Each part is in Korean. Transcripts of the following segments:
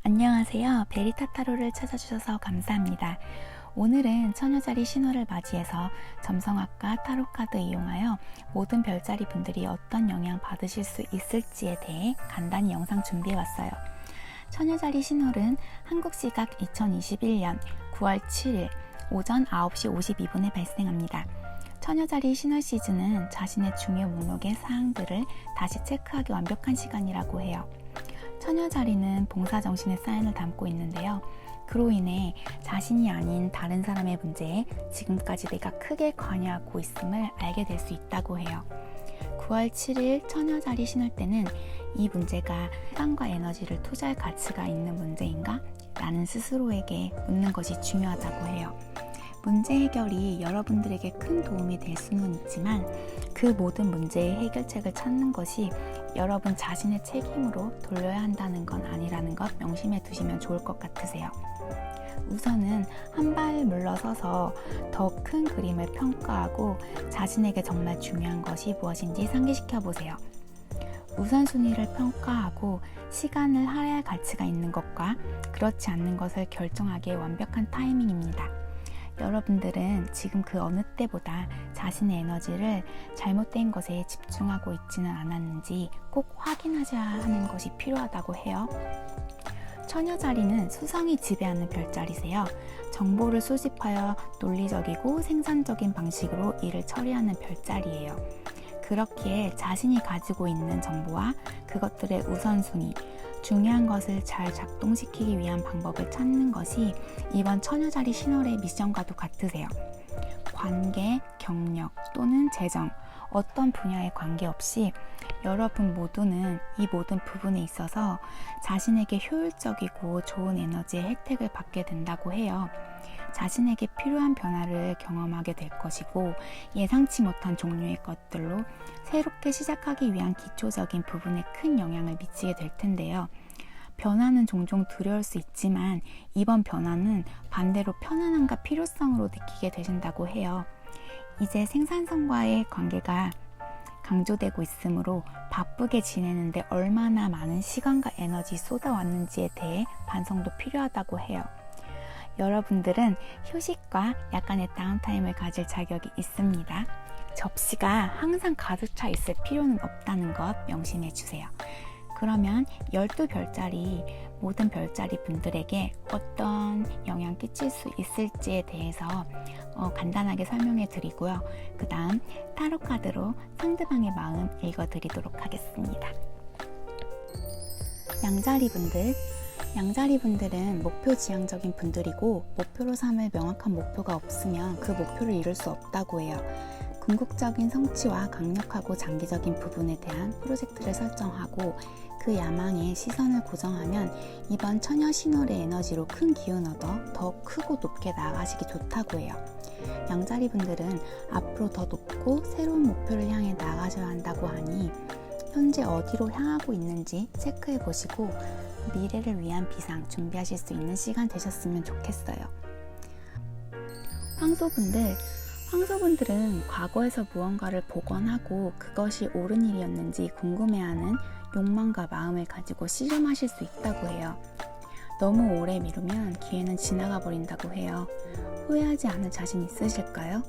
안녕하세요. 베리타타로를 찾아주셔서 감사합니다. 오늘은 처녀자리 신호를 맞이해서 점성학과 타로카드 이용하여 모든 별자리 분들이 어떤 영향 받으실 수 있을지에 대해 간단히 영상 준비해왔어요. 처녀자리 신호는 한국시각 2021년 9월 7일 오전 9시 52분에 발생합니다. 처녀자리 신호 시즌은 자신의 중요 목록의 사항들을 다시 체크하기 완벽한 시간이라고 해요. 처녀자리는 봉사정신의 사연을 담고 있는데요. 그로 인해 자신이 아닌 다른 사람의 문제에 지금까지 내가 크게 관여하고 있음을 알게 될 수 있다고 해요. 9월 7일 처녀자리 신을 때는 이 문제가 시간과 에너지를 투자할 가치가 있는 문제인가? 라는 스스로에게 묻는 것이 중요하다고 해요. 문제 해결이 여러분들에게 큰 도움이 될 수는 있지만 그 모든 문제의 해결책을 찾는 것이 여러분 자신의 책임으로 돌려야 한다는 건 아니라는 것 명심해 두시면 좋을 것 같으세요. 우선은 한 발 물러서서 더 큰 그림을 평가하고 자신에게 정말 중요한 것이 무엇인지 상기시켜 보세요. 우선순위를 평가하고 시간을 할애할 가치가 있는 것과 그렇지 않는 것을 결정하기에 완벽한 타이밍입니다. 여러분들은 지금 그 어느 때보다 자신의 에너지를 잘못된 것에 집중하고 있지는 않았는지 꼭 확인하셔야 하는 것이 필요하다고 해요. 처녀자리는 수성이 지배하는 별자리세요. 정보를 수집하여 논리적이고 생산적인 방식으로 일을 처리하는 별자리예요. 그렇기에 자신이 가지고 있는 정보와 그것들의 우선순위, 중요한 것을 잘 작동시키기 위한 방법을 찾는 것이 이번 처녀자리 신월의 미션과도 같으세요. 관계, 경력 또는 재정, 어떤 분야에 관계없이 여러분 모두는 이 모든 부분에 있어서 자신에게 효율적이고 좋은 에너지의 혜택을 받게 된다고 해요. 자신에게 필요한 변화를 경험하게 될 것이고 예상치 못한 종류의 것들로 새롭게 시작하기 위한 기초적인 부분에 큰 영향을 미치게 될 텐데요. 변화는 종종 두려울 수 있지만 이번 변화는 반대로 편안함과 필요성으로 느끼게 되신다고 해요. 이제 생산성과의 관계가 강조되고 있으므로 바쁘게 지내는데 얼마나 많은 시간과 에너지 쏟아왔는지에 대해 반성도 필요하다고 해요. 여러분들은 휴식과 약간의 다운타임을 가질 자격이 있습니다. 접시가 항상 가득 차 있을 필요는 없다는 것 명심해 주세요. 그러면 12별자리 모든 별자리 분들에게 어떤 영향 끼칠 수 있을지에 대해서 간단하게 설명해 드리고요. 그 다음 타로 카드로 상대방의 마음 읽어 드리도록 하겠습니다. 양자리 분들은 목표 지향적인 분들이고 목표로 삼을 명확한 목표가 없으면 그 목표를 이룰 수 없다고 해요. 궁극적인 성취와 강력하고 장기적인 부분에 대한 프로젝트를 설정하고 그 야망에 시선을 고정하면 이번 처녀 신월의 에너지로 큰 기운 얻어 더 크고 높게 나아가시기 좋다고 해요. 양자리 분들은 앞으로 더 높고 새로운 목표를 향해 나아가셔야 한다고 하니 현재 어디로 향하고 있는지 체크해 보시고 미래를 위한 비상 준비하실 수 있는 시간 되셨으면 좋겠어요. 황소분들은 과거에서 무언가를 복원하고 그것이 옳은 일이었는지 궁금해하는 욕망과 마음을 가지고 씨름하실 수 있다고 해요. 너무 오래 미루면 기회는 지나가 버린다고 해요. 후회하지 않을 자신 있으실까요?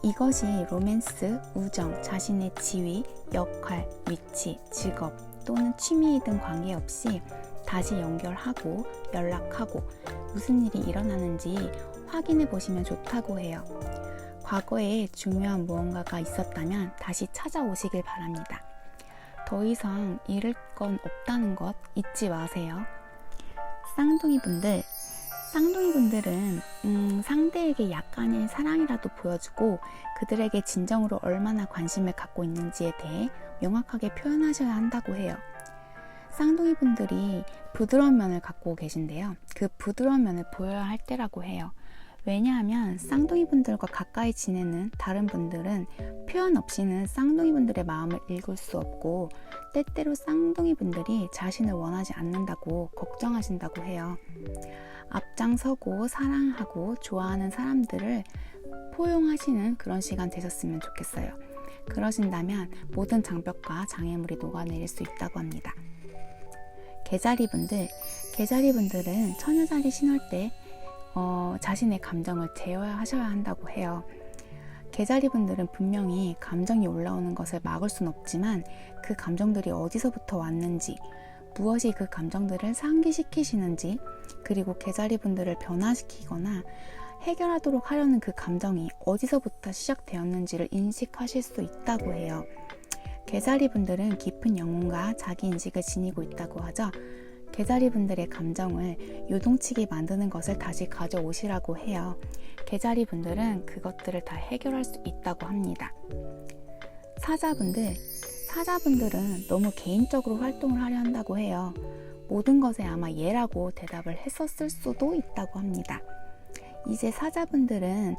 이것이 로맨스, 우정, 자신의 지위, 역할, 위치, 직업 또는 취미이든 관계없이 다시 연결하고 연락하고 무슨 일이 일어나는지 확인해 보시면 좋다고 해요. 과거에 중요한 무언가가 있었다면 다시 찾아오시길 바랍니다. 더 이상 잃을 건 없다는 것 잊지 마세요. 쌍둥이분들은 상대에게 약간의 사랑이라도 보여주고 그들에게 진정으로 얼마나 관심을 갖고 있는지에 대해 명확하게 표현하셔야 한다고 해요. 쌍둥이분들이 부드러운 면을 갖고 계신데요. 그 부드러운 면을 보여야 할 때라고 해요. 왜냐하면 쌍둥이분들과 가까이 지내는 다른 분들은 표현 없이는 쌍둥이분들의 마음을 읽을 수 없고 때때로 쌍둥이분들이 자신을 원하지 않는다고 걱정하신다고 해요. 앞장서고 사랑하고 좋아하는 사람들을 포용하시는 그런 시간 되셨으면 좋겠어요. 그러신다면 모든 장벽과 장애물이 녹아내릴 수 있다고 합니다. 개자리 분들은 처녀자리 신월 때 자신의 감정을 제어하셔야 한다고 해요. 개자리 분들은 분명히 감정이 올라오는 것을 막을 순 없지만 그 감정들이 어디서부터 왔는지, 무엇이 그 감정들을 상기시키시는지, 그리고 개자리 분들을 변화시키거나 해결하도록 하려는 그 감정이 어디서부터 시작되었는지를 인식하실 수 있다고 해요. 개자리 분들은 깊은 영혼과 자기 인식을 지니고 있다고 하죠. 개자리 분들의 감정을 요동치게 만드는 것을 다시 가져오시라고 해요. 개자리 분들은 그것들을 다 해결할 수 있다고 합니다. 사자분들은 너무 개인적으로 활동을 하려 한다고 해요. 모든 것에 아마 예라고 대답을 했었을 수도 있다고 합니다. 이제 사자분들은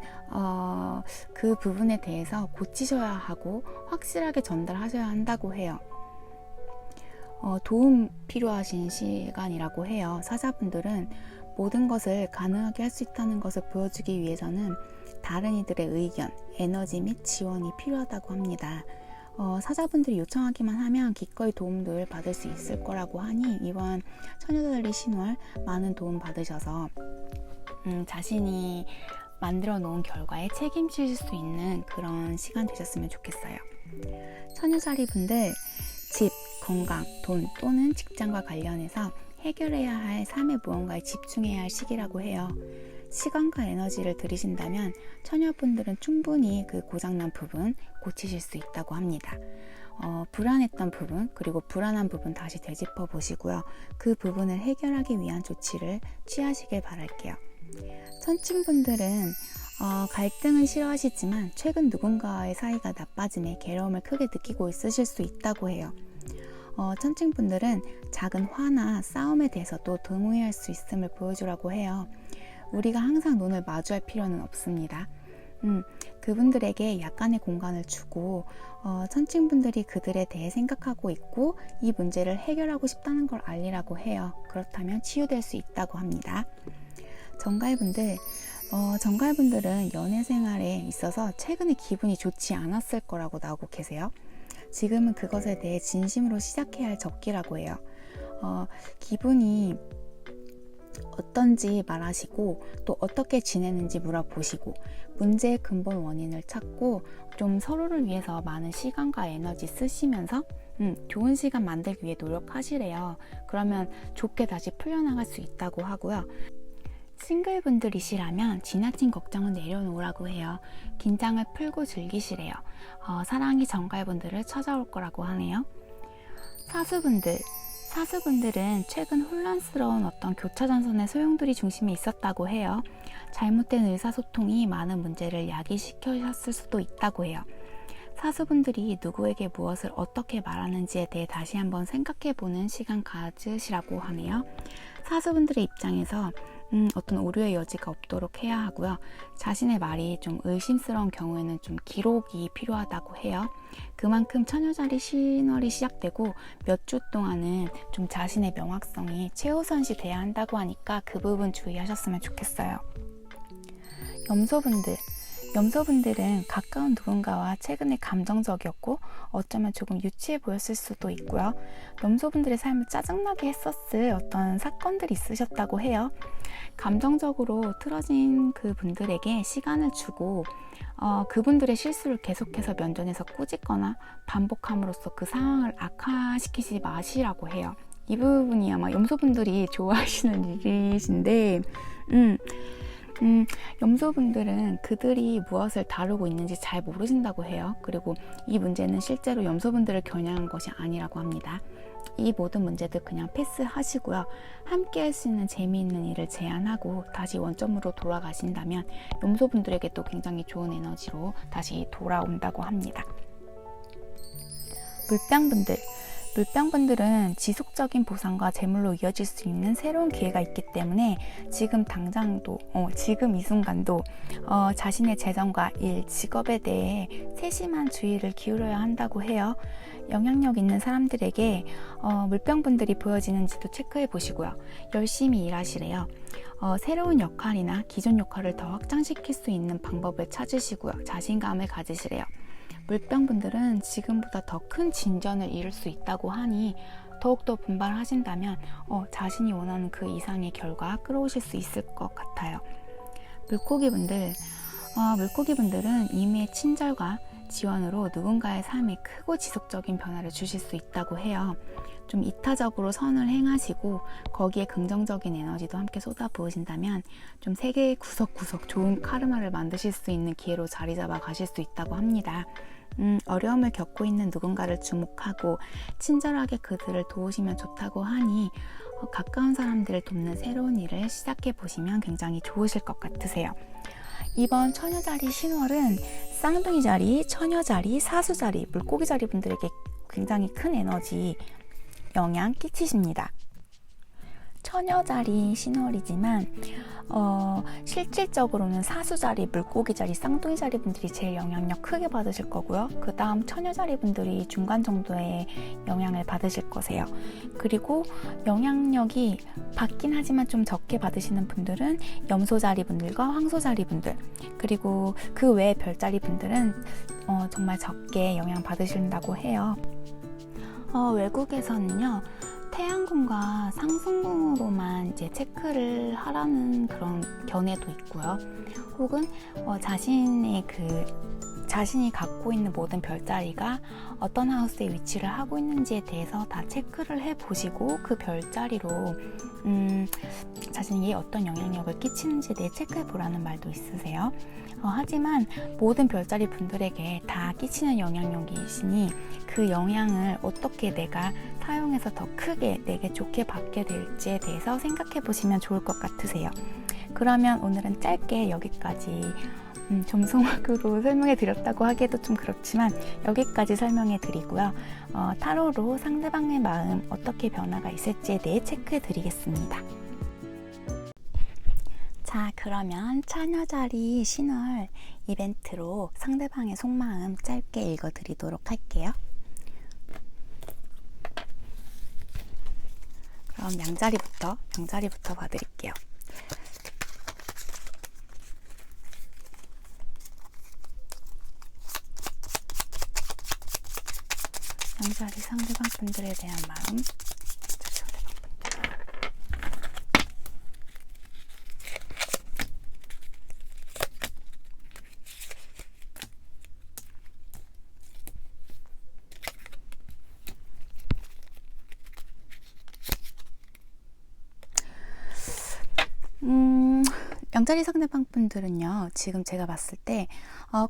그 부분에 대해서 고치셔야 하고 확실하게 전달하셔야 한다고 해요. 도움 필요하신 시간이라고 해요. 사자분들은 모든 것을 가능하게 할 수 있다는 것을 보여주기 위해서는 다른 이들의 의견, 에너지 및 지원이 필요하다고 합니다. 사자분들이 요청하기만 하면 기꺼이 도움을 받을 수 있을 거라고 하니 이번 처녀자리 신월 많은 도움 받으셔서 자신이 만들어 놓은 결과에 책임질 수 있는 그런 시간 되셨으면 좋겠어요. 처녀자리 분들, 집, 건강, 돈 또는 직장과 관련해서 해결해야 할 삶의 무언가에 집중해야 할 시기라고 해요. 시간과 에너지를 들이신다면 처녀분들은 충분히 그 고장난 부분 고치실 수 있다고 합니다. 불안했던 부분, 그리고 불안한 부분 다시 되짚어 보시고요. 그 부분을 해결하기 위한 조치를 취하시길 바랄게요. 천칭분들은 갈등을 싫어하시지만 최근 누군가의 사이가 나빠짐에 괴로움을 크게 느끼고 있으실 수 있다고 해요. 천칭분들은 작은 화나 싸움에 대해서도 동의할 수 있음을 보여주라고 해요. 우리가 항상 눈을 마주할 필요는 없습니다. 그분들에게 약간의 공간을 주고 천칭분들이 그들에 대해 생각하고 있고 이 문제를 해결하고 싶다는 걸 알리라고 해요. 그렇다면 치유될 수 있다고 합니다. 정갈분들은 연애 생활에 있어서 최근에 기분이 좋지 않았을 거라고 나오고 계세요. 지금은 그것에 대해 진심으로 시작해야 할 적기라고 해요. 기분이 어떤지 말하시고 또 어떻게 지내는지 물어보시고 문제의 근본 원인을 찾고 좀 서로를 위해서 많은 시간과 에너지 쓰시면서 좋은 시간 만들기 위해 노력하시래요. 그러면 좋게 다시 풀려나갈 수 있다고 하고요. 싱글분들이시라면 지나친 걱정은 내려놓으라고 해요. 긴장을 풀고 즐기시래요. 사랑이 정갈분들을 찾아올 거라고 하네요. 사수분들은 최근 혼란스러운 어떤 교차전선의 소용돌이 중심에 있었다고 해요. 잘못된 의사소통이 많은 문제를 야기시키셨을 수도 있다고 해요. 사수분들이 누구에게 무엇을 어떻게 말하는지에 대해 다시 한번 생각해보는 시간 가지시라고 하네요. 사수분들의 입장에서 어떤 오류의 여지가 없도록 해야 하고요. 자신의 말이 좀 의심스러운 경우에는 좀 기록이 필요하다고 해요. 그만큼 처녀자리 신월이 시작되고 몇 주 동안은 좀 자신의 명확성이 최우선시 돼야 한다고 하니까 그 부분 주의하셨으면 좋겠어요. 염소분들은 가까운 누군가와 최근에 감정적이었고 어쩌면 조금 유치해 보였을 수도 있고요. 염소분들의 삶을 짜증나게 했었을 어떤 사건들이 있으셨다고 해요. 감정적으로 틀어진 그분들에게 시간을 주고 그분들의 실수를 계속해서 면전에서 꾸짖거나 반복함으로써 그 상황을 악화시키지 마시라고 해요. 이 부분이 아마 염소분들이 좋아하시는 일이신데 염소분들은 그들이 무엇을 다루고 있는지 잘 모르신다고 해요. 그리고 이 문제는 실제로 염소분들을 겨냥한 것이 아니라고 합니다. 이 모든 문제들 그냥 패스하시고요. 함께 할 수 있는 재미있는 일을 제안하고 다시 원점으로 돌아가신다면 염소분들에게 또 굉장히 좋은 에너지로 다시 돌아온다고 합니다. 물병분들은 지속적인 보상과 재물로 이어질 수 있는 새로운 기회가 있기 때문에 지금 이 순간도 자신의 재정과 일, 직업에 대해 세심한 주의를 기울여야 한다고 해요. 영향력 있는 사람들에게 물병분들이 보여지는지도 체크해 보시고요. 열심히 일하시래요. 새로운 역할이나 기존 역할을 더 확장시킬 수 있는 방법을 찾으시고요. 자신감을 가지시래요. 물병분들은 지금보다 더 큰 진전을 이룰 수 있다고 하니 더욱더 분발하신다면 자신이 원하는 그 이상의 결과 끌어오실 수 있을 것 같아요. 물고기분들은 임의의 친절과 지원으로 누군가의 삶에 크고 지속적인 변화를 주실 수 있다고 해요. 좀 이타적으로 선을 행하시고 거기에 긍정적인 에너지도 함께 쏟아부으신다면 좀 세계의 구석구석 좋은 카르마를 만드실 수 있는 기회로 자리 잡아 가실 수 있다고 합니다. 어려움을 겪고 있는 누군가를 주목하고 친절하게 그들을 도우시면 좋다고 하니 가까운 사람들을 돕는 새로운 일을 시작해 보시면 굉장히 좋으실 것 같으세요. 이번 처녀자리 신월은 쌍둥이 자리, 처녀 자리, 사수 자리, 물고기 자리 분들에게 굉장히 큰 에너지 영향 끼치십니다. 처녀 자리 신월이지만 실질적으로는 사수 자리, 물고기 자리, 쌍둥이 자리 분들이 제일 영향력 크게 받으실 거고요. 그 다음 처녀 자리 분들이 중간 정도의 영향을 받으실 거세요. 그리고 영향력이 받긴 하지만 좀 적게 받으시는 분들은 염소 자리 분들과 황소 자리 분들, 그리고 그 외의 별 자리 분들은 정말 적게 영향 받으신다고 해요. 외국에서는요, 태양궁과 상승궁으로만 이제 체크를 하라는 그런 견해도 있고요. 혹은 자신이 갖고 있는 모든 별자리가 어떤 하우스에 위치를 하고 있는지에 대해서 다 체크를 해보시고 그 별자리로 자신에게 어떤 영향력을 끼치는지에 대해 체크해보라는 말도 있으세요. 하지만 모든 별자리 분들에게 다 끼치는 영향력이 있으니 그 영향을 어떻게 내가 사용해서 더 크게 내게 좋게 받게 될지에 대해서 생각해 보시면 좋을 것 같으세요. 그러면 오늘은 짧게 여기까지 점성학으로 설명해 드렸다고 하기에도 좀 그렇지만 여기까지 설명해 드리고요. 타로로 상대방의 마음 어떻게 변화가 있을지에 대해 체크해 드리겠습니다. 자, 그러면 처녀자리 신월 이벤트로 상대방의 속마음 짧게 읽어드리도록 할게요. 그럼 양자리부터 봐드릴게요. 양자리 상대방 분들에 대한 마음. 양자리 상대방 분들은요, 지금 제가 봤을 때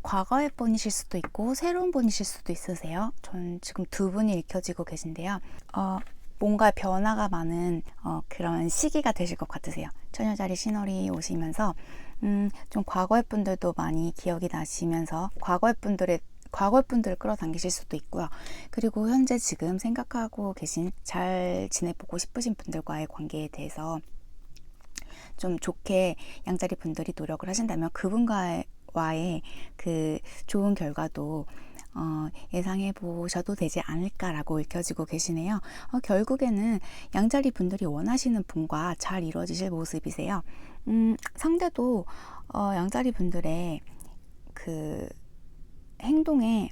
과거의 분이실 수도 있고 새로운 분이실 수도 있으세요. 전 지금 두 분이 읽혀지고 계신데요. 뭔가 변화가 많은 그런 시기가 되실 것 같으세요. 처녀자리 신월이 오시면서 좀 과거의 분들도 많이 기억이 나시면서 과거의 분들을 끌어당기실 수도 있고요. 그리고 현재 지금 생각하고 계신 잘 지내보고 싶으신 분들과의 관계에 대해서 좀 좋게 양자리 분들이 노력을 하신다면 그분과의 그 좋은 결과도 예상해 보셔도 되지 않을까라고 읽혀지고 계시네요. 결국에는 양자리 분들이 원하시는 분과 잘 이루어지실 모습이세요. 상대도 양자리 분들의 그 행동에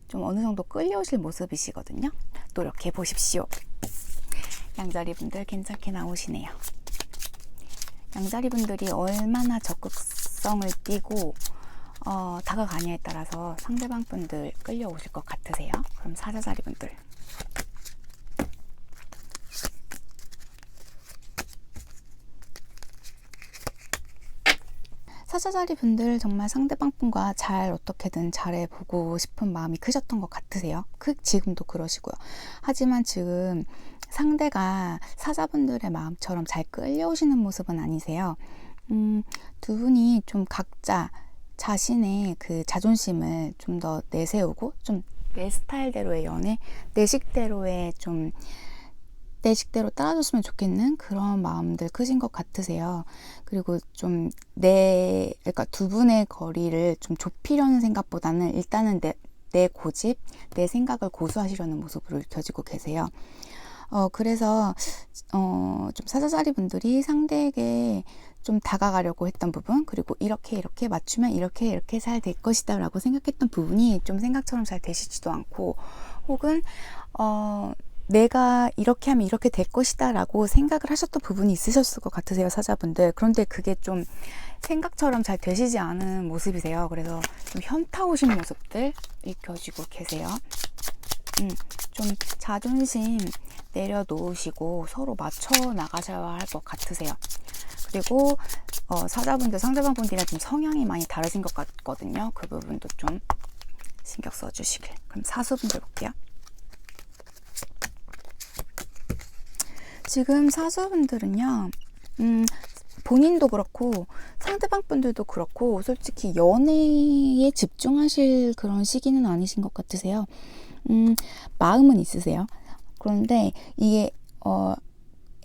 좀 어느 정도 끌려오실 모습이시거든요. 노력해 보십시오. 양자리 분들 괜찮게 나오시네요. 양자리 분들이 얼마나 적극성을 띠고 다가가냐에 따라서 상대방 분들 끌려오실 것 같으세요. 그럼 사자자리 분들. 사자자리 분들 정말 상대방 분과 잘 어떻게든 잘해보고 싶은 마음이 크셨던 것 같으세요. 지금도 그러시고요. 하지만 지금 상대가 사자분들의 마음처럼 잘 끌려오시는 모습은 아니세요. 두 분이 좀 각자 자신의 그 자존심을 좀 더 내세우고 좀 내 스타일대로의 연애, 내 식대로의 좀 내 식대로 따라줬으면 좋겠는 그런 마음들 크신 것 같으세요. 그리고 좀 그러니까 두 분의 거리를 좀 좁히려는 생각보다는 일단은 내 고집, 내 생각을 고수하시려는 모습으로 읽혀지고 계세요. 그래서 좀 사자자리 분들이 상대에게 좀 다가가려고 했던 부분, 그리고 이렇게 맞추면 이렇게 잘 될 것이다 라고 생각했던 부분이 좀 생각처럼 잘 되시지도 않고, 혹은 내가 이렇게 하면 이렇게 될 것이다 라고 생각을 하셨던 부분이 있으셨을 것 같으세요, 사자분들. 그런데 그게 좀 생각처럼 잘 되시지 않은 모습이세요. 그래서 좀 현타 오신 모습들 익혀지고 계세요. 좀 자존심 내려놓으시고 서로 맞춰 나가셔야 할 것 같으세요. 그리고 사자분들, 상대방분들이랑 좀 성향이 많이 다르신 것 같거든요. 그 부분도 좀 신경 써주시길. 그럼 사수분들 볼게요. 지금 사수분들은요, 본인도 그렇고 상대방 분들도 그렇고 솔직히 연애에 집중하실 그런 시기는 아니신 것 같으세요. 마음은 있으세요. 그런데 이게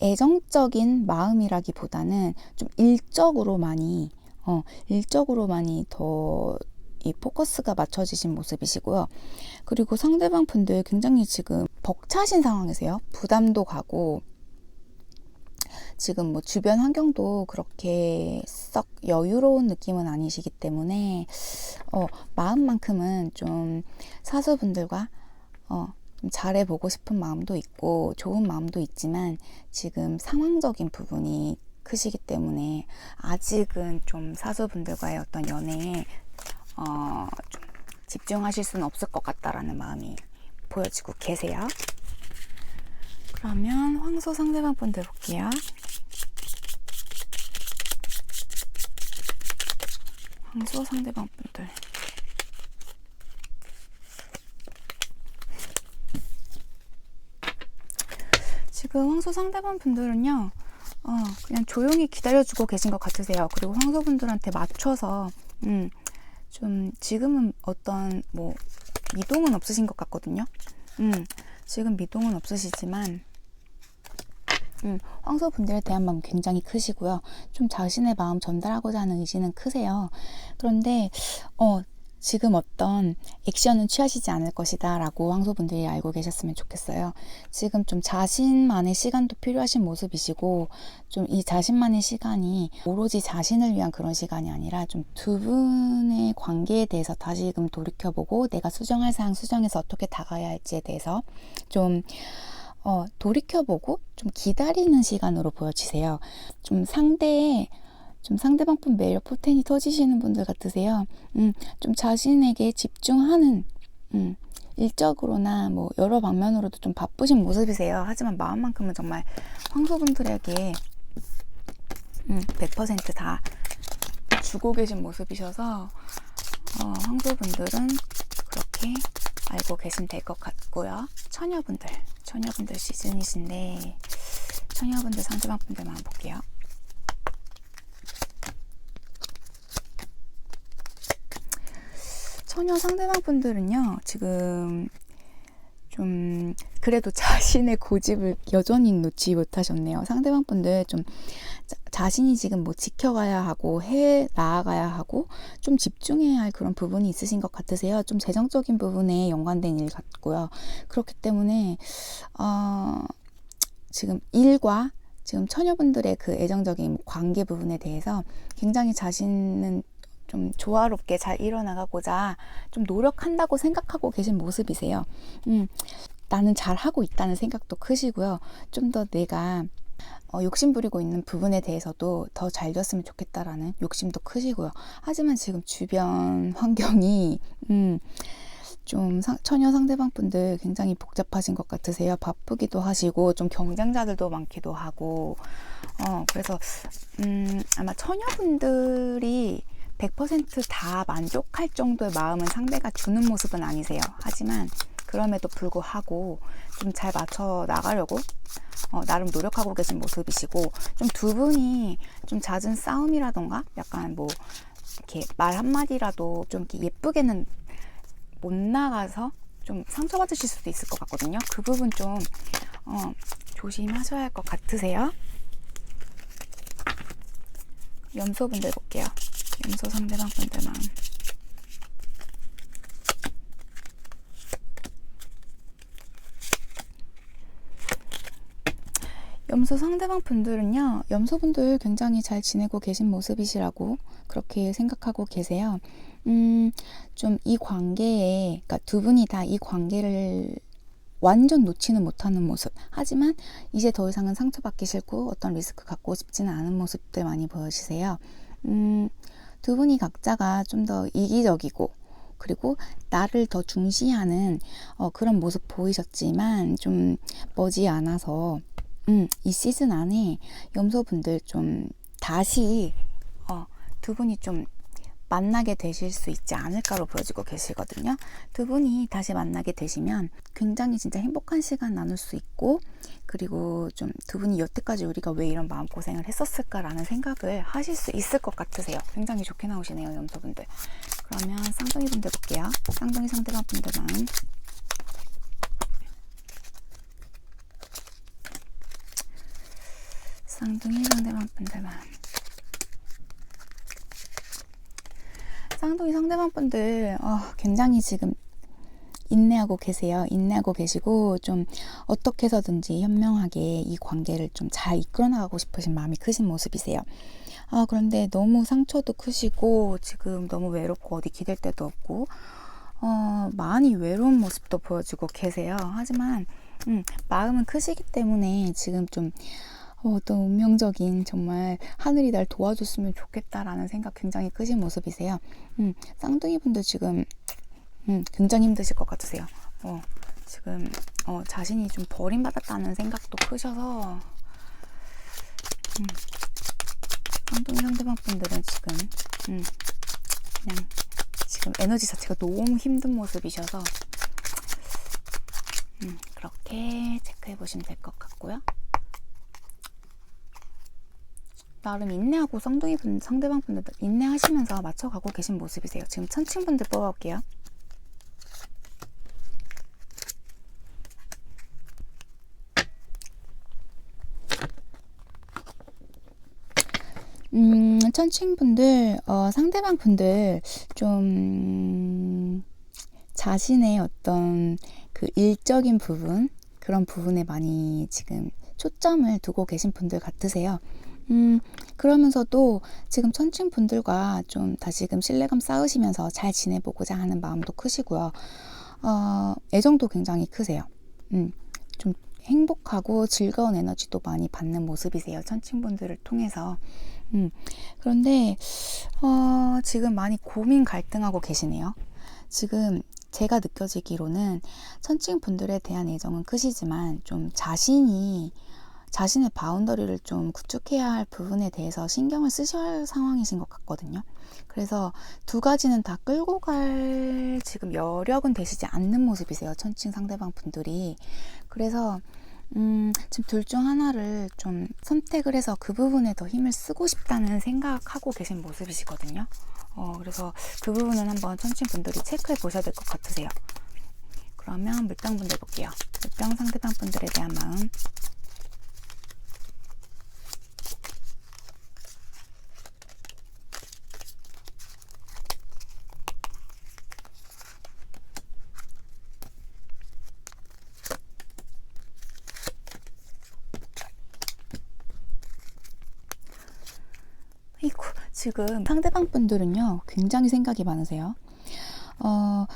애정적인 마음이라기보다는 좀 일적으로 많이 더 이 포커스가 맞춰지신 모습이시고요. 그리고 상대방 분들 굉장히 지금 벅차신 상황이세요. 부담도 가고 지금 뭐 주변 환경도 그렇게 썩 여유로운 느낌은 아니시기 때문에 마음만큼은 좀 사수분들과 좀 잘해보고 싶은 마음도 있고 좋은 마음도 있지만 지금 상황적인 부분이 크시기 때문에 아직은 좀 사수분들과의 어떤 연애에 좀 집중하실 수는 없을 것 같다라는 마음이 보여지고 계세요. 그러면 황소 상대방 분들 볼게요. 황소 상대방 분들. 지금 황소 상대방 분들은요, 그냥 조용히 기다려주고 계신 것 같으세요. 그리고 황소분들한테 맞춰서, 좀 지금은 어떤 뭐 미동은 없으신 것 같거든요. 지금 미동은 없으시지만, 황소분들에 대한 마음 굉장히 크시고요. 좀 자신의 마음 전달하고자 하는 의지는 크세요. 그런데 지금 어떤 액션은 취하시지 않을 것이다 라고 황소분들이 알고 계셨으면 좋겠어요. 지금 좀 자신만의 시간도 필요하신 모습이시고 좀 이 자신만의 시간이 오로지 자신을 위한 그런 시간이 아니라 좀 두 분의 관계에 대해서 다시금 돌이켜보고 내가 수정할 사항 수정해서 어떻게 다가야 할지에 대해서 좀 돌이켜보고 좀 기다리는 시간으로 보여지세요. 좀 상대방 분 매력 포텐이 터지시는 분들 같으세요. 좀 자신에게 집중하는, 일적으로나 뭐 여러 방면으로도 좀 바쁘신 모습이세요. 하지만 마음만큼은 정말 황소분들에게 100%다 주고 계신 모습이셔서 황소분들은 그렇게 알고 계시면 될 것 같고요. 처녀분들 시즌이신데 처녀분들 상대방 분들만 볼게요. 처녀 상대방 분들은요, 지금 좀 그래도 자신의 고집을 여전히 놓지 못하셨네요. 상대방 분들 좀 자신이 지금 뭐 지켜가야 하고 해 나아가야 하고 좀 집중해야 할 그런 부분이 있으신 것 같으세요. 좀 재정적인 부분에 연관된 일 같고요. 그렇기 때문에 지금 일과 지금 처녀분들의 그 애정적인 관계 부분에 대해서 굉장히 자신은 좀 조화롭게 잘 이뤄나가고자 좀 노력한다고 생각하고 계신 모습이세요. 나는 잘하고 있다는 생각도 크시고요. 좀 더 내가 욕심 부리고 있는 부분에 대해서도 더 잘 됐으면 좋겠다라는 욕심도 크시고요. 하지만 지금 주변 환경이 좀 처녀 상대방 분들 굉장히 복잡하신 것 같으세요. 바쁘기도 하시고 좀 경쟁자들도 많기도 하고 그래서 아마 처녀분들이 100% 만족할 정도의 마음은 상대가 주는 모습은 아니세요. 하지만 그럼에도 불구하고 좀 잘 맞춰 나가려고 나름 노력하고 계신 모습이시고 좀 두 분이 좀 잦은 싸움이라던가 약간 뭐 이렇게 말 한마디라도 좀 이렇게 예쁘게는 못 나가서 좀 상처받으실 수도 있을 것 같거든요. 그 부분 좀 조심하셔야 할 것 같으세요. 염소분들 볼게요. 염소 상대방 분들만. 염소 상대방 분들은요, 염소분들 굉장히 잘 지내고 계신 모습이시라고 그렇게 생각하고 계세요. 좀 이 관계에, 그러니까 두 분이 다 이 관계를 완전 놓지는 못하는 모습. 하지만 이제 더 이상은 상처받기 싫고 어떤 리스크 갖고 싶지는 않은 모습들 많이 보여주세요. 두 분이 각자가 좀 더 이기적이고 그리고 나를 더 중시하는 그런 모습 보이셨지만 좀 머지않아서 이 시즌 안에 염소분들 좀 다시 두 분이 좀 만나게 되실 수 있지 않을까로 보여지고 계시거든요. 두 분이 다시 만나게 되시면 굉장히 진짜 행복한 시간 나눌 수 있고 그리고 좀 두 분이 여태까지 우리가 왜 이런 마음고생을 했었을까라는 생각을 하실 수 있을 것 같으세요. 굉장히 좋게 나오시네요, 염소분들. 그러면 쌍둥이 분들 볼게요. 쌍둥이 상대방 분들 마음. 쌍둥이 상대방 분들 마음. 쌍둥이 상대방 분들 굉장히 지금 인내하고 계세요. 인내하고 계시고 좀 어떻게 해서든지 현명하게 이 관계를 좀 잘 이끌어 나가고 싶으신 마음이 크신 모습이세요. 그런데 너무 상처도 크시고 지금 너무 외롭고 어디 기댈 데도 없고 많이 외로운 모습도 보여주고 계세요. 하지만 마음은 크시기 때문에 지금 좀 어떤 운명적인 정말 하늘이 날 도와줬으면 좋겠다라는 생각 굉장히 크신 모습이세요. 쌍둥이 분들 지금 굉장히 힘드실 것 같으세요. 지금 자신이 좀 버림받았다는 생각도 크셔서 쌍둥이 상대방 분들은 지금 그냥 지금 에너지 자체가 너무 힘든 모습이셔서 그렇게 체크해 보시면 될 것 같고요. 나름 인내하고 쌍둥이 상대방 분들 인내하시면서 맞춰가고 계신 모습이세요. 지금 천칭 분들 뽑아볼게요. 천칭분들 상대방 분들 좀 자신의 어떤 그 일적인 부분 그런 부분에 많이 지금 초점을 두고 계신 분들 같으세요. 그러면서도 지금 천칭분들과 좀 다시금 신뢰감 쌓으시면서 잘 지내보고자 하는 마음도 크시고요. 애정도 굉장히 크세요. 좀 행복하고 즐거운 에너지도 많이 받는 모습이세요. 천칭분들을 통해서. 그런데 지금 많이 고민 갈등하고 계시네요. 지금 제가 느껴지기로는 천칭분들에 대한 애정은 크시지만 좀 자신의 바운더리를 좀 구축해야 할 부분에 대해서 신경을 쓰셔야 할 상황이신 것 같거든요. 그래서 두 가지는 다 끌고 갈 지금 여력은 되시지 않는 모습이세요. 천칭 상대방 분들이. 그래서 지금 둘 중 하나를 좀 선택을 해서 그 부분에 더 힘을 쓰고 싶다는 생각하고 계신 모습이시거든요. 그래서 그 부분은 한번 천칭 분들이 체크해 보셔야 될 것 같으세요. 그러면 물병 분들 볼게요. 물병 상대방 분들에 대한 마음. 지금 상대방 분들은요 굉장히 생각이 많으세요.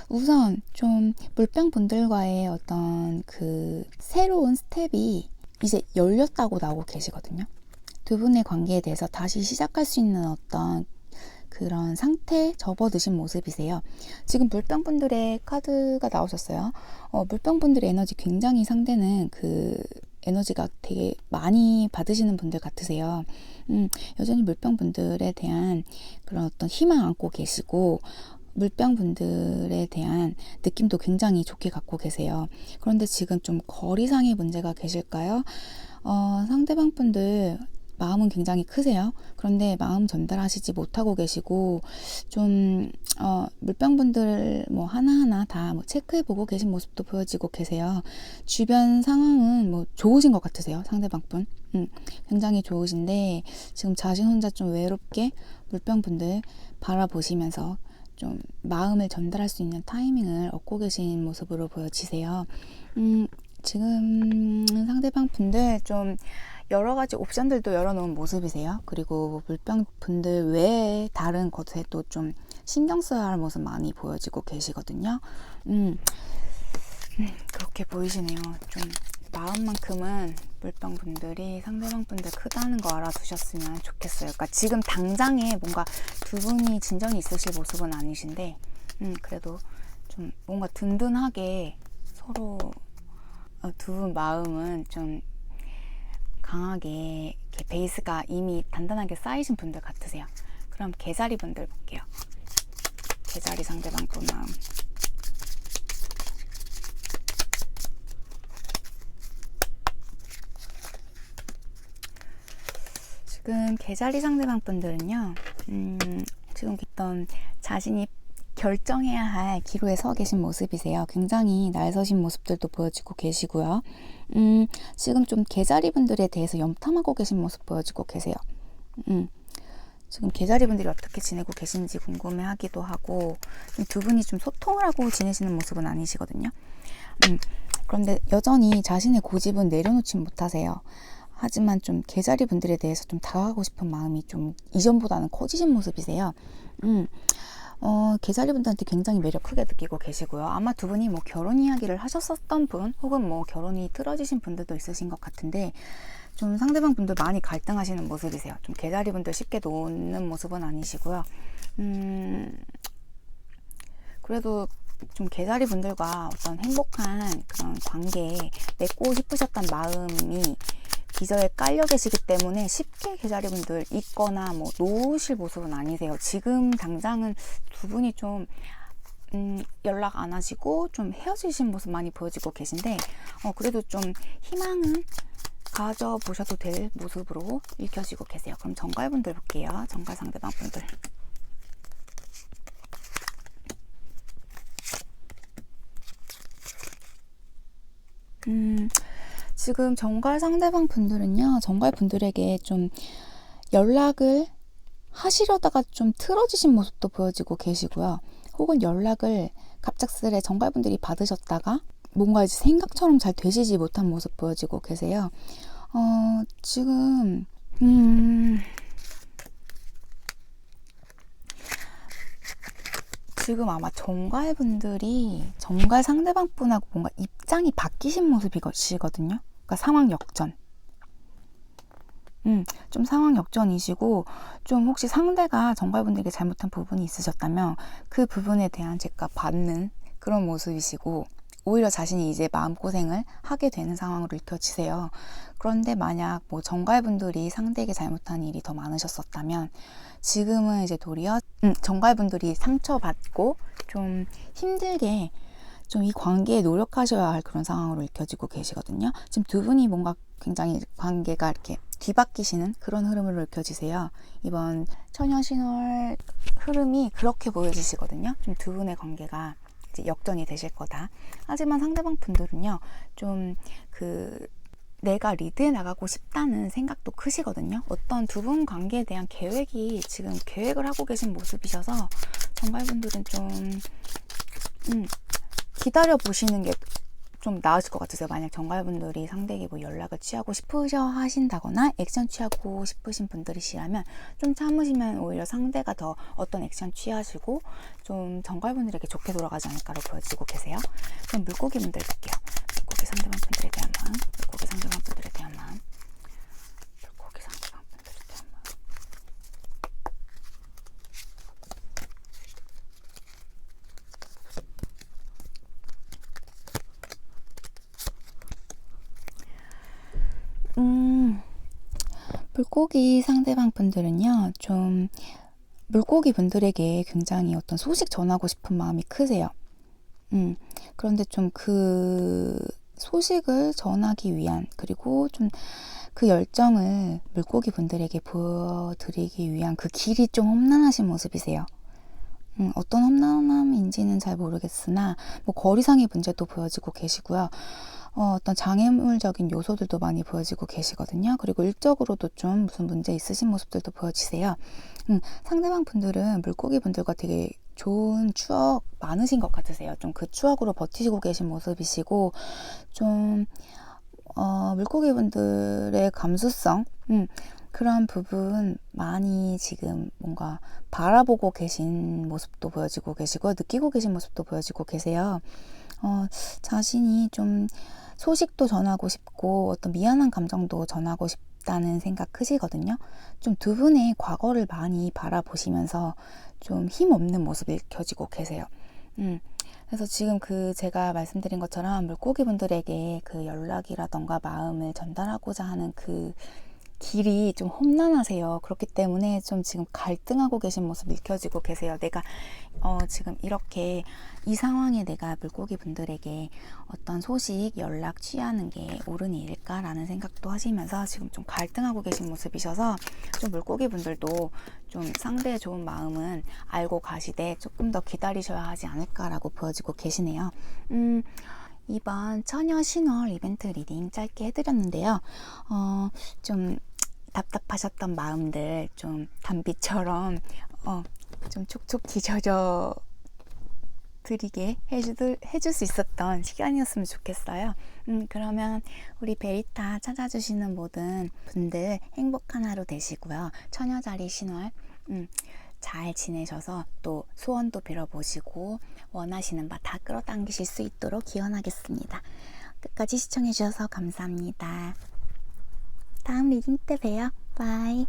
우선 좀 물병 분들과의 어떤 그 새로운 스텝이 이제 열렸다고 나오고 계시거든요. 두 분의 관계에 대해서 다시 시작할 수 있는 어떤 그런 상태에 접어드신 모습이세요. 지금 물병 분들의 카드가 나오셨어요. 물병 분들의 에너지 굉장히 상대는 그 에너지가 되게 많이 받으시는 분들 같으세요. 여전히 물병 분들에 대한 그런 어떤 희망 안고 계시고 물병 분들에 대한 느낌도 굉장히 좋게 갖고 계세요. 그런데 지금 좀 거리상의 문제가 계실까요? 상대방 분들 마음은 굉장히 크세요. 그런데 마음 전달하시지 못하고 계시고 좀 물병분들 뭐 하나하나 다 뭐 체크해보고 계신 모습도 보여지고 계세요. 주변 상황은 뭐 좋으신 것 같으세요. 상대방분 굉장히 좋으신데 지금 자신 혼자 좀 외롭게 물병분들 바라보시면서 좀 마음을 전달할 수 있는 타이밍을 얻고 계신 모습으로 보여지세요. 지금 상대방 분들 좀 여러 가지 옵션들도 열어놓은 모습이세요. 그리고 물병 분들 외에 다른 것에 또 좀 신경 써야 할 모습 많이 보여지고 계시거든요. 그렇게 보이시네요. 좀 마음만큼은 물병 분들이 상대방 분들 크다는 거 알아두셨으면 좋겠어요. 그러니까 지금 당장에 뭔가 두 분이 진전이 있으실 모습은 아니신데, 그래도 좀 뭔가 든든하게 서로 두 분 마음은 좀 강하게 이렇게 베이스가 이미 단단하게 쌓이신 분들 같으세요. 그럼 개자리 분들 볼게요. 개자리 상대방 분 마음. 지금 개자리 상대방 분들은요, 지금 어떤 자신이 결정해야 할 기로에 서 계신 모습이세요. 굉장히 날 서신 모습들도 보여지고 계시고요. 지금 좀 개자리 분들에 대해서 염탐하고 계신 모습 보여지고 계세요. 지금 개자리 분들이 어떻게 지내고 계신지 궁금해하기도 하고, 두 분이 좀 소통을 하고 지내시는 모습은 아니시거든요. 그런데 여전히 자신의 고집은 내려놓지 못하세요. 하지만 좀 개자리 분들에 대해서 좀 다가가고 싶은 마음이 좀 이전보다는 커지신 모습이세요. 개자리 분들한테 굉장히 매력 크게 느끼고 계시고요. 아마 두 분이 뭐 결혼 이야기를 하셨었던 분, 혹은 뭐 결혼이 틀어지신 분들도 있으신 것 같은데, 좀 상대방 분들 많이 갈등하시는 모습이세요. 좀 개자리 분들 쉽게 놓는 모습은 아니시고요. 그래도 좀 개자리 분들과 어떤 행복한 그런 관계에 맺고 싶으셨던 마음이 기저에 깔려 계시기 때문에 쉽게 개자리 분들 있거나 뭐 놓으실 모습은 아니세요. 지금 당장은 두 분이 좀 연락 안 하시고 좀 헤어지신 모습 많이 보여지고 계신데, 그래도 좀 희망은 가져보셔도 될 모습으로 읽혀지고 계세요. 그럼 정갈분들 볼게요. 정갈 상대방 분들. 지금 정갈 상대방 분들은요, 정갈 분들에게 좀 연락을 하시려다가 좀 틀어지신 모습도 보여지고 계시고요. 혹은 연락을 갑작스레 정갈 분들이 받으셨다가 뭔가 이제 생각처럼 잘 되시지 못한 모습 보여지고 계세요. 지금 지금 아마 정갈 분들이 정갈 상대방 분하고 뭔가 입장이 바뀌신 모습이시거든요. 그러니까 상황 역전. 좀 상황 역전이시고, 좀 혹시 상대가 정갈분들에게 잘못한 부분이 있으셨다면 그 부분에 대한 제가 받는 그런 모습이시고, 오히려 자신이 이제 마음고생을 하게 되는 상황으로 읽혀지세요. 그런데 만약 뭐 정갈분들이 상대에게 잘못한 일이 더 많으셨었다면, 지금은 이제 도리어 정갈분들이 상처받고 좀 힘들게 좀 이 관계에 노력하셔야 할 그런 상황으로 읽혀지고 계시거든요. 지금 두 분이 뭔가 굉장히 관계가 이렇게 뒤바뀌시는 그런 흐름으로 읽혀지세요. 이번 처녀 신월 흐름이 그렇게 보여지시거든요. 좀 두 분의 관계가 이제 역전이 되실 거다. 하지만 상대방 분들은요, 좀 내가 리드해 나가고 싶다는 생각도 크시거든요. 어떤 두 분 관계에 대한 계획이 지금 계획을 하고 계신 모습이셔서 정갈분들은 좀 기다려 보시는 게 좀 나으실 것 같으세요. 만약 정갈분들이 상대에게 뭐 연락을 취하고 싶으셔 하신다거나 액션 취하고 싶으신 분들이시라면 좀 참으시면 오히려 상대가 더 어떤 액션 취하시고 좀 정갈분들에게 좋게 돌아가지 않을까로 보여지고 계세요. 그럼 물고기 분들 볼게요. 물고기 상대방 분들에 대한 마음, 물고기 상대방 분들에 대한 마음, 물고기 상대방 분들에 대한 마음. 물고기 상대방 분들은요, 좀 물고기 분들에게 굉장히 어떤 소식 전하고 싶은 마음이 크세요. 그런데 좀 그 소식을 전하기 위한, 그리고 좀 그 열정을 물고기 분들에게 보여드리기 위한 그 길이 좀 험난하신 모습이세요. 어떤 험난함인지는 잘 모르겠으나 뭐 거리상의 문제도 보여지고 계시고요. 어떤 장애물적인 요소들도 많이 보여지고 계시거든요. 그리고 일적으로도 좀 무슨 문제 있으신 모습들도 보여지세요. 상대방 분들은 물고기 분들과 되게 좋은 추억 많으신 것 같으세요. 좀 그 추억으로 버티시고 계신 모습이시고, 좀 물고기 분들의 감수성, 그런 부분 많이 지금 뭔가 바라보고 계신 모습도 보여지고 계시고, 느끼고 계신 모습도 보여지고 계세요. 자신이 좀 소식도 전하고 싶고 어떤 미안한 감정도 전하고 싶다는 생각 크시거든요. 좀 두 분의 과거를 많이 바라보시면서 좀 힘없는 모습을 켜지고 계세요. 그래서 지금 제가 말씀드린 것처럼 물고기 분들에게 그 연락이라던가 마음을 전달하고자 하는 그 길이 좀 험난하세요. 그렇기 때문에 좀 지금 갈등하고 계신 모습 느껴지고 계세요. 내가 지금 이렇게 이 상황에 내가 물고기 분들에게 어떤 소식, 연락 취하는 게 옳은 일일까라는 생각도 하시면서 지금 좀 갈등하고 계신 모습이셔서 좀 물고기 분들도 좀 상대의 좋은 마음은 알고 가시되 조금 더 기다리셔야 하지 않을까라고 보여지고 계시네요. 이번 처녀 신월 이벤트 리딩 짧게 해드렸는데요. 좀 답답하셨던 마음들 좀 단비처럼 좀 촉촉히 젖어 드리게 해줄 수 있었던 시간이었으면 좋겠어요. 그러면 우리 베리타 찾아주시는 모든 분들 행복한 하루 되시고요. 처녀자리 신월 잘 지내셔서 또 소원도 빌어보시고 원하시는 바 다 끌어당기실 수 있도록 기원하겠습니다. 끝까지 시청해주셔서 감사합니다. 다음 리딩 때 봬요. 바이.